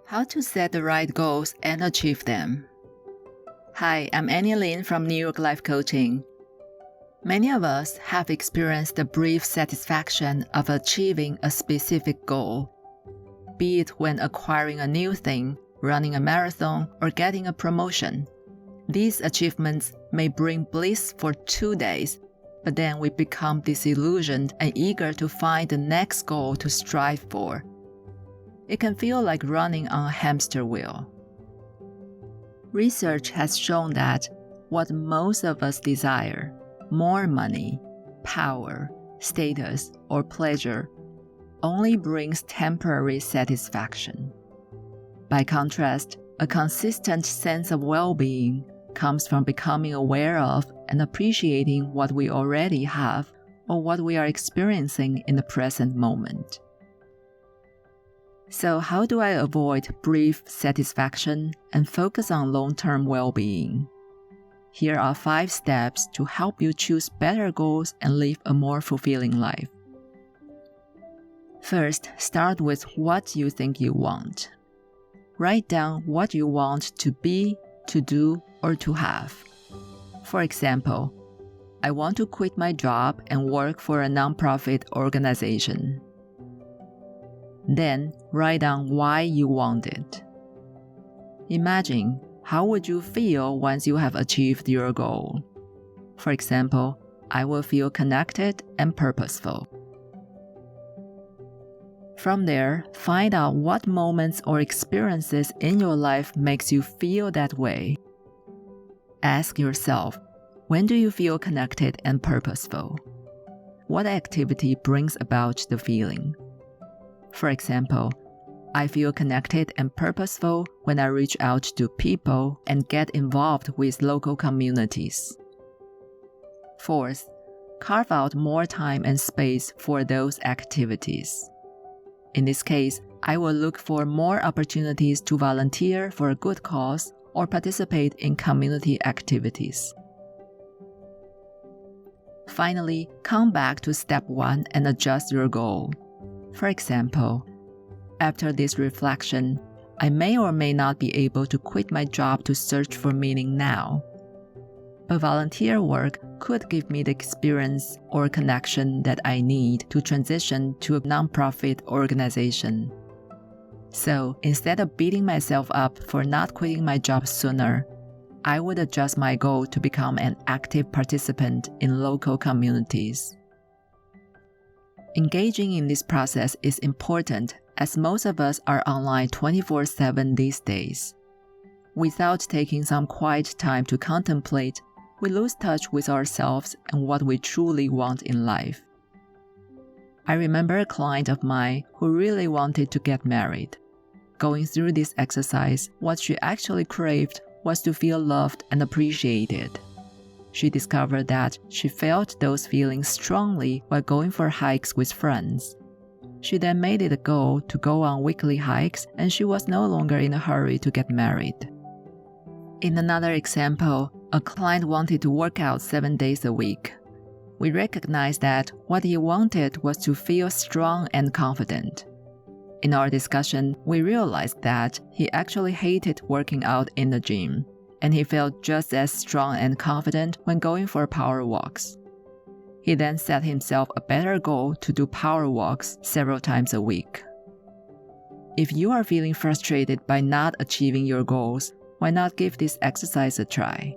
How to set the right goals and achieve them. Hi, I'm Annie Lin from New York Life Coaching. Many of us have experienced the brief satisfaction of achieving a specific goal, be it when acquiring a new thing, running a marathon, or getting a promotion. These achievements may bring bliss for 2 days, but then we become disillusioned and eager to find the next goal to strive for. It can feel like running on a hamster wheel. Research has shown that what most of us desire, more money, power, status, or pleasure, only brings temporary satisfaction. By contrast, a consistent sense of well-being comes from becoming aware of and appreciating what we already have or what we are experiencing in the present moment. So how do I avoid brief satisfaction and focus on long-term well-being? Here are 5 steps to help you choose better goals and live a more fulfilling life. First, start with what you think you want. Write down what you want to be, to do, or to have. For example, I want to quit my job and work for a nonprofit organization. Then, write down why you want it. Imagine, how would you feel once you have achieved your goal? For example, I will feel connected and purposeful. From there, find out what moments or experiences in your life makes you feel that way. Ask yourself, when do you feel connected and purposeful? What activity brings about the feeling? For example, I feel connected and purposeful when I reach out to people and get involved with local communities. Fourth, carve out more time and space for those activities. In this case, I will look for more opportunities to volunteer for a good cause or participate in community activities. Finally, come back to step 1 and adjust your goal. For example, after this reflection, I may or may not be able to quit my job to search for meaning now. But volunteer work could give me the experience or connection that I need to transition to a nonprofit organization. So instead of beating myself up for not quitting my job sooner, I would adjust my goal to become an active participant in local communities. Engaging in this process is important as most of us are online 24/7 these days. Without taking some quiet time to contemplate, we lose touch with ourselves and what we truly want in life. I remember a client of mine who really wanted to get married. Going through this exercise, what she actually craved was to feel loved and appreciated. She discovered that she felt those feelings strongly while going for hikes with friends. She then made it a goal to go on weekly hikes, and she was no longer in a hurry to get married. In another example, a client wanted to work out 7 days a week. We recognized that what he wanted was to feel strong and confident. In our discussion, we realized that he actually hated working out in the gym, and he felt just as strong and confident when going for power walks. He then set himself a better goal to do power walks several times a week. If you are feeling frustrated by not achieving your goals, why not give this exercise a try?